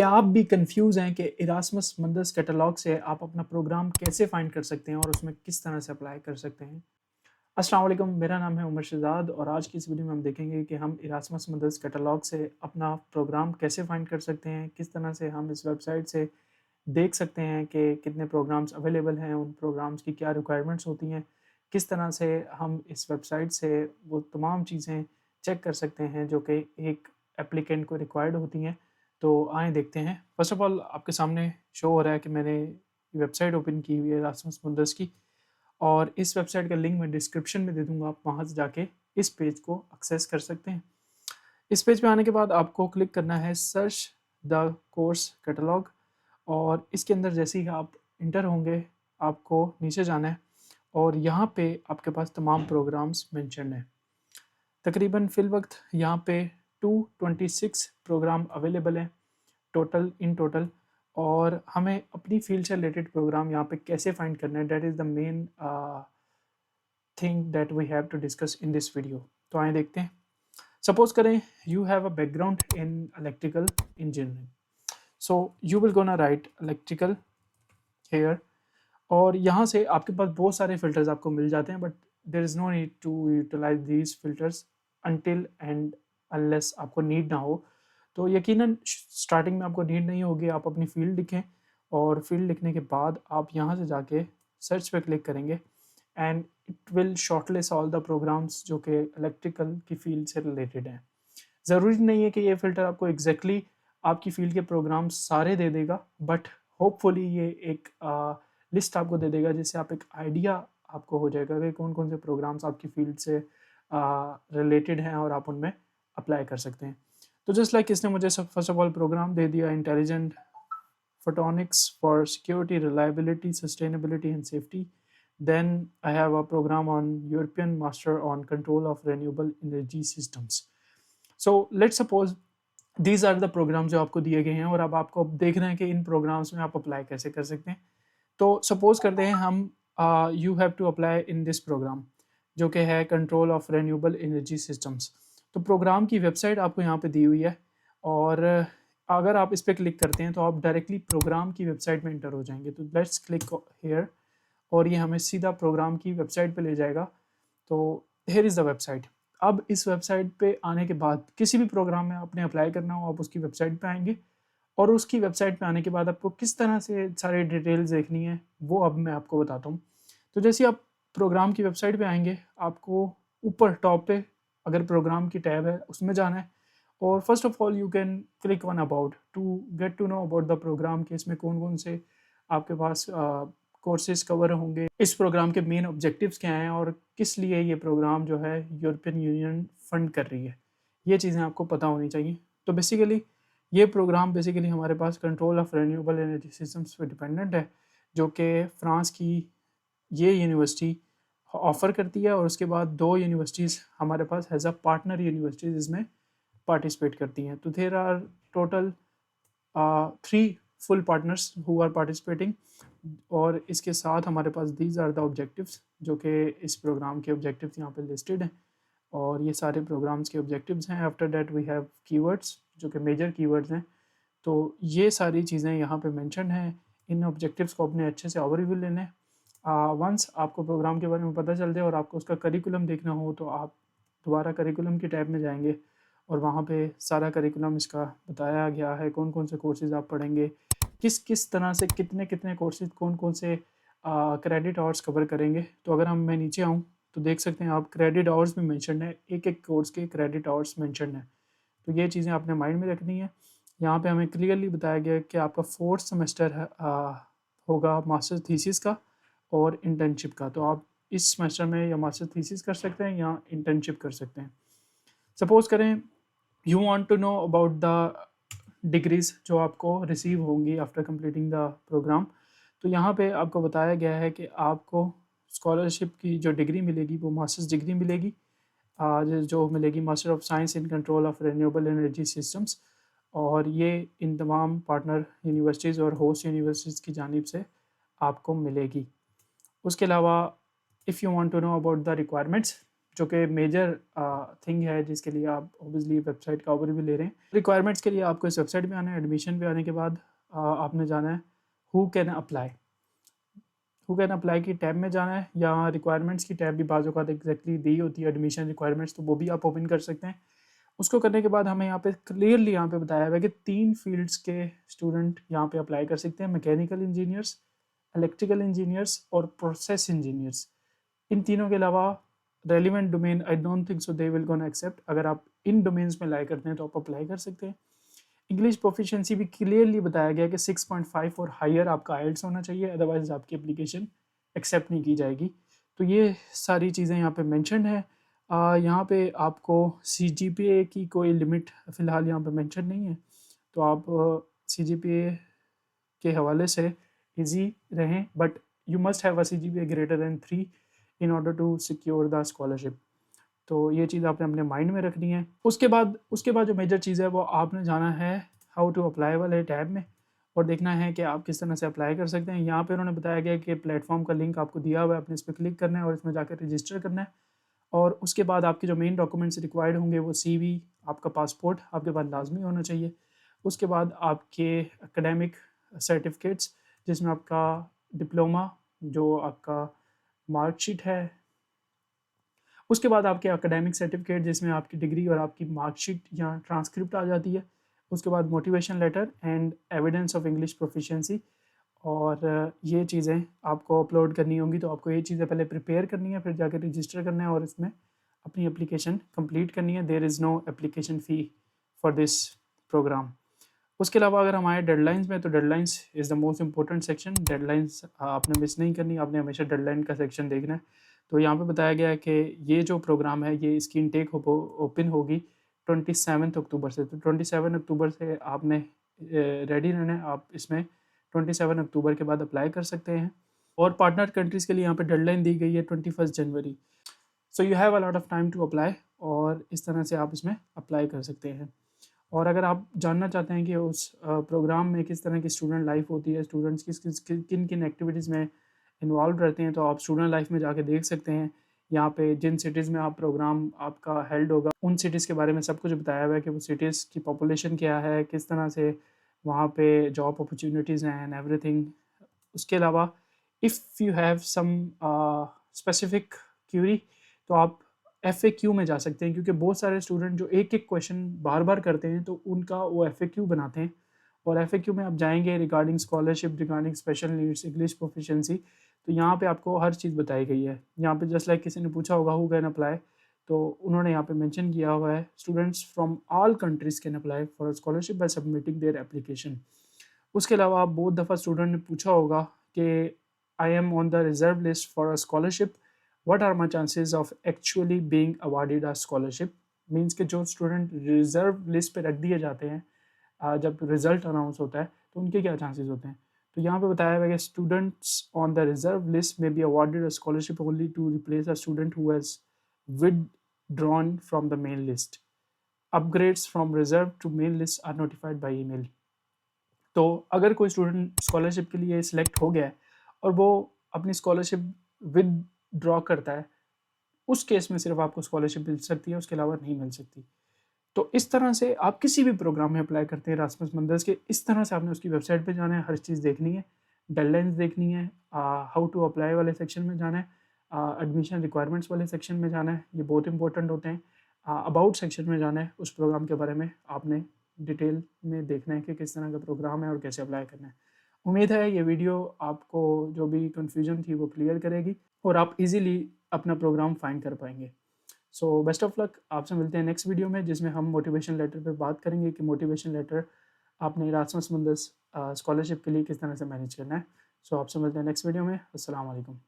क्या आप भी कंफ्यूज हैं कि इरास्मस मंदस कैटलॉग से आप अपना प्रोग्राम कैसे फाइंड कर सकते हैं और उसमें किस तरह से अप्लाई कर सकते हैं? अस्सलाम वालेकुम, मेरा नाम है उमर शहजाद और आज की इस वीडियो में हम देखेंगे कि हम इरास्मस मंदस कैटलॉग से अपना प्रोग्राम कैसे फाइंड कर सकते हैं, किस तरह से हम इस वेबसाइट से देख सकते हैं कि कितने प्रोग्राम्स अवेलेबल हैं, उन प्रोग्राम्स की क्या रिक्वायरमेंट्स होती हैं, किस तरह से हम इस वेबसाइट से वो तमाम चीज़ें चेक कर सकते हैं जो कि एक एप्लीकेंट को रिक्वायर्ड होती हैं। तो आएँ देखते हैं। फर्स्ट ऑफ ऑल आपके सामने शो हो रहा है कि मैंने वेबसाइट ओपन की हुई है इरास्मस मुंदस की, और इस वेबसाइट का लिंक मैं डिस्क्रिप्शन में दे दूँगा, आप वहाँ से जाके इस पेज को एक्सेस कर सकते हैं। इस पेज पे आने के बाद आपको क्लिक करना है सर्च द कोर्स कैटलॉग, और इसके अंदर जैसे ही आप इंटर होंगे आपको नीचे जाना है और यहाँ पे आपके पास तमाम प्रोग्राम्स मेंशन हैं। तकरीबन फ़िल वक्त यहाँ पे 226 प्रोग्राम अवेलेबल हैं इन टोटल, और हमें अपनी फील्ड से रिलेटेड प्रोग्राम यहाँ पे कैसे फाइंड करना है, that is the main thing that we have to discuss in this video. तो आए देखते हैं। सपोज करें you have a background in electrical engineering, so you will gonna write electrical here, और यहाँ से आपके पास बहुत सारे फिल्टर्स आपको मिल जाते हैं, but there is no need to utilize these filters until and unless आपको नीड ना हो। तो यकीनन स्टार्टिंग में आपको नीड नहीं होगी, आप अपनी फील्ड लिखें और फील्ड लिखने के बाद आप यहाँ से जाके सर्च पे क्लिक करेंगे and it will shortlist all the programs जो कि इलेक्ट्रिकल की फील्ड से रिलेटेड हैं। ज़रूरी नहीं है कि ये फ़िल्टर आपको एग्जैक्टली आपकी फील्ड के प्रोग्राम्स सारे दे देगा, बट होपफुली ये एक लिस्ट आपको दे देगा जिससे आप एक आइडिया आपको हो जाएगा कि कौन कौन से प्रोग्राम्स आपकी फील्ड से रिलेटेड हैं और आप उनमें अप्लाई कर सकते हैं। तो जस्ट लाइक इसने मुझे सब फर्स्ट ऑफ ऑल प्रोग्राम दे दिया intelligent photonics for security, reliability, sustainability and safety. Then I have a program on European Master on Control of Renewable Energy Systems. So let's suppose these are the programs जो आपको दिए गए हैं और अब आपको देख रहे हैं कि इन प्रोग्राम्स में आप अप्लाई कैसे कर सकते हैं। तो सपोज करते हैं हम you have to apply in this program जो कि है control of renewable energy systems. तो प्रोग्राम की वेबसाइट आपको यहाँ पे दी हुई है, और अगर आप इस पर क्लिक करते हैं तो आप डायरेक्टली प्रोग्राम की वेबसाइट में इंटर हो जाएंगे। तो लेट्स क्लिक हेयर, और ये हमें सीधा प्रोग्राम की वेबसाइट पे ले जाएगा। तो हेयर इज़ द वेबसाइट। अब इस वेबसाइट पे आने के बाद किसी भी प्रोग्राम में आपने अप्लाई करना हो आप उसकी वेबसाइट पे आएंगे, और उसकी वेबसाइट पे आने के बाद आपको किस तरह से सारी डिटेल्स देखनी है वो अब मैं आपको बताता हूँ। तो जैसे आप प्रोग्राम की वेबसाइट पे आएंगे आपको ऊपर टॉप पे अगर प्रोग्राम की टैब है उसमें जाना है, और first of all you can click on about to get to know about the program के इसमें कौन कौन से आपके पास कोर्सेज कवर होंगे, इस प्रोग्राम के मेन ऑब्जेक्टिव्स क्या हैं और किस लिए ये प्रोग्राम जो है यूरोपियन यूनियन फंड कर रही है, ये चीज़ें आपको पता होनी चाहिए। तो बेसिकली ये प्रोग्राम बेसिकली हमारे पास control of renewable energy systems पे डिपेंडेंट है, जो कि फ्रांस की ये यूनिवर्सिटी ऑफ़र करती है, और उसके बाद 2 यूनिवर्सिटीज़ हमारे पास एज अ पार्टनर यूनिवर्सिटीज़ इसमें पार्टिसिपेट करती हैं। तो there are total 3 full partners who are participating, और इसके साथ हमारे पास दीज आर द ऑब्जेक्टिव्स जो कि इस प्रोग्राम के ऑब्जेक्टिव्स यहाँ पे लिस्टेड हैं, और ये सारे प्रोग्राम्स के ऑब्जेक्टिव्स हैं। After that we have keywords जो कि मेजर कीवर्ड्स हैं। तो ये सारी चीज़ें यहाँ पे मेंशन हैं। इन ऑब्जेक्टिव्स को अपने अच्छे से ओवरव्यू लेना है। वंस आपको प्रोग्राम के बारे में पता चल जाए और आपको उसका करिकुलम देखना हो तो आप दोबारा करिकुलम की टैब में जाएंगे, और वहाँ पे सारा करिकुलम इसका बताया गया है, कौन कौन से कोर्सेज़ आप पढ़ेंगे, किस किस तरह से कितने कितने कोर्सेज़ कौन कौन से क्रेडिट आवर्स कवर करेंगे। तो अगर मैं नीचे आऊँ तो देख सकते हैं आप क्रेडिट आवर्स भी मेंशन है, एक एक कोर्स के क्रेडिट आवर्स मेंशन है। तो ये चीज़ें आपने माइंड में रखनी है। यहाँ पे हमें क्लियरली बताया गया है कि आपका 4th सेमेस्टर होगा मास्टर थीसिस का और इंटर्नशिप का। तो आप इस सेमेस्टर में या मास्टर थीसिस कर सकते हैं या इंटर्नशिप कर सकते हैं। सपोज करें you want to know about the degrees जो आपको रिसीव होंगी आफ्टर कंप्लीटिंग द प्रोग्राम। तो यहाँ पे आपको बताया गया है कि आपको स्कॉलरशिप की जो डिग्री मिलेगी वो मास्टर्स डिग्री मिलेगी, जो मिलेगी master of science in control of renewable energy systems, और ये इन तमाम पार्टनर यूनिवर्सिटीज़ और होस्ट यूनिवर्सिटीज़ की जानिब से आपको मिलेगी। उसके अलावा if you want to know about the requirements, जो कि मेजर थिंग है जिसके लिए आप ऑब्वियसली वेबसाइट का ओवरव्यू ले रहे हैं। रिक्वायरमेंट्स के लिए आपको इस वेबसाइट पे आना है। एडमिशन पे आने के बाद आपने जाना है who can apply. Who can apply की टैब में जाना है, या रिक्वायरमेंट्स की टैब भी बाज़ औक़ात एग्जैक्टली दी होती है एडमिशन रिक्वायरमेंट्स, तो वो भी आप ओपन कर सकते हैं। उसको करने के बाद हमें यहाँ पे क्लियरली यहाँ पे बताया हुआ है कि 3 फील्ड्स के स्टूडेंट यहाँ पे अप्लाई कर सकते हैं, मैकेनिकल इंजीनियर्स, इलेक्ट्रिकल इंजीनियर्स और प्रोसेस इंजीनियर्स। इन तीनों के अलावा relevant domain I don't think so they will gonna accept. अगर आप इन डोमेन्स में अप्लाई करते हैं तो आप अप्लाई कर सकते हैं। इंग्लिश प्रोफिशिएंसी भी क्लियरली बताया गया कि 6.5 और हायर आपका आइल्स होना चाहिए, अदरवाइज आपकी एप्लीकेशन एक्सेप्ट नहीं की जाएगी। तो ये सारी चीज़ें यहाँ पे मेंशन है। यहाँ पे आपको CGPA की कोई लिमिट फ़िलहाल यहाँ पे मेंशन नहीं है, तो आप CGPA के हवाले से इजी रहें, but you must have a CGPA greater than 3 in order to secure the scholarship. तो ये चीज़ आपने अपने माइंड में रखनी है। उसके बाद जो मेजर चीज़ है वो आपने जाना है हाउ टू अप्लाई वाले टैब में और देखना है कि आप किस तरह से अप्लाई कर सकते हैं। यहाँ पे उन्होंने बताया गया कि प्लेटफॉर्म का लिंक आपको दिया हुआ है, आपने इस पर क्लिक करना है और इसमें जाकर रजिस्टर करना है। और उसके बाद आपके जो मेन डॉक्यूमेंट्स रिक्वायर्ड होंगे वो CV, आपका पासपोर्ट आपके पास लाजमी होना चाहिए। उसके बाद आपके एकेडमिक सर्टिफिकेट्स, जिसमें आपका डिप्लोमा, जो आपका मार्कशीट है, उसके बाद आपके एकेडमिक सर्टिफिकेट जिसमें आपकी डिग्री और आपकी मार्कशीट या ट्रांसक्रिप्ट आ जाती है। उसके बाद motivation letter and evidence of English proficiency, और ये चीज़ें आपको अपलोड करनी होंगी। तो आपको ये चीज़ें पहले प्रिपेयर करनी है, फिर जाकर रजिस्टर करना है और इसमें अपनी एप्लीकेशन कंप्लीट करनी है। There is no application fee for this program. उसके अलावा अगर हम आए डेडलाइंस में, तो deadlines is the most important section. Deadlines आपने मिस नहीं करनी, आपने हमेशा डेडलाइन का सेक्शन देखना है। तो यहाँ पे बताया गया है कि ये जो प्रोग्राम है ये इसकी इनटेक ओपन होगी 27 अक्टूबर से। तो 27 अक्टूबर से आपने रेडी रहना है। आप इसमें 27 अक्टूबर के बाद अप्लाई कर सकते हैं। और पार्टनर कंट्रीज़ के लिए यहाँ पे डेडलाइन दी गई है 21 जनवरी। So you have a lot of time to apply, और इस तरह से आप इसमें अप्लाई कर सकते हैं। और अगर आप जानना चाहते हैं कि उस प्रोग्राम में किस तरह की स्टूडेंट लाइफ होती है, स्टूडेंट्स किन किन एक्टिविटीज़ में इन्वॉल्व रहते हैं, तो आप स्टूडेंट लाइफ में जाके देख सकते हैं। यहाँ पे जिन सिटीज़ में आप प्रोग्राम आपका हेल्ड होगा उन सिटीज़ के बारे में सब कुछ बताया हुआ है कि वो सिटीज़ की पॉपुलेशन क्या है, किस तरह से वहाँ पे जॉब अपॉर्चुनिटीज़ हैं एंड एवरीथिंग। उसके अलावा if you have some specific query, तो आप FAQ में जा सकते हैं, क्योंकि बहुत सारे स्टूडेंट जो एक एक क्वेश्चन बार बार करते हैं तो उनका वो FAQ बनाते हैं। और FAQ में आप जाएंगे regarding scholarship, regarding special needs, English proficiency, तो यहाँ पे आपको हर चीज़ बताई गई है। यहाँ पे जस्ट लाइक किसी ने पूछा होगा हु कैन अप्लाई, तो उन्होंने यहाँ पे मेंशन किया हुआ है students from all countries can apply for a scholarship by submitting their application. उसके अलावा बहुत दफ़ा स्टूडेंट ने पूछा होगा कि I am on the reserve list for a scholarship, what are my chances of actually being awarded a scholarship. Means के जो स्टूडेंट रिजर्व लिस्ट पे रख दिए जाते हैं जब रिजल्ट अनाउंस होता है तो उनके क्या चांसेस होते हैं। तो यहाँ पे बताया हुआ है कि students on the reserve list में be awarded a scholarship only to replace a student who has withdrawn from the main list. Upgrades from reserve to main list are notified by email. तो अगर कोई student scholarship के लिए select हो गया है और वो अपनी स्कॉलरशिप विद ड्रॉ करता है, उस केस में सिर्फ आपको स्कॉलरशिप मिल सकती है, उसके अलावा नहीं मिल सकती। तो इस तरह से आप किसी भी प्रोग्राम में अप्लाई करते हैं रासमस मंदर्स के, इस तरह से आपने उसकी वेबसाइट पे जाना है, हर चीज़ देखनी है, डेडलाइंस देखनी है, हाउ टू अप्लाई वाले सेक्शन में जाना है, एडमिशन रिक्वायरमेंट्स वाले सेक्शन में जाना है, ये बहुत इंपॉर्टेंट होते हैं। अबाउट सेक्शन में जाना है, उस प्रोग्राम के बारे में आपने डिटेल में देखना है कि किस तरह का प्रोग्राम है और कैसे अप्लाई करना है। उम्मीद है ये वीडियो आपको जो भी कन्फ्यूजन थी वो क्लियर करेगी और आप इजीली अपना प्रोग्राम फाइंड कर पाएंगे। सो बेस्ट ऑफ लक, आपसे मिलते हैं नेक्स्ट वीडियो में जिसमें हम मोटिवेशन लेटर पे बात करेंगे कि मोटिवेशन लेटर आपने इरास्मस मुंदस स्कॉलरशिप के लिए किस तरह से मैनेज करना है। सो आपसे मिलते हैं नेक्स्ट वीडियो में। अस्सलाम वालेकुम।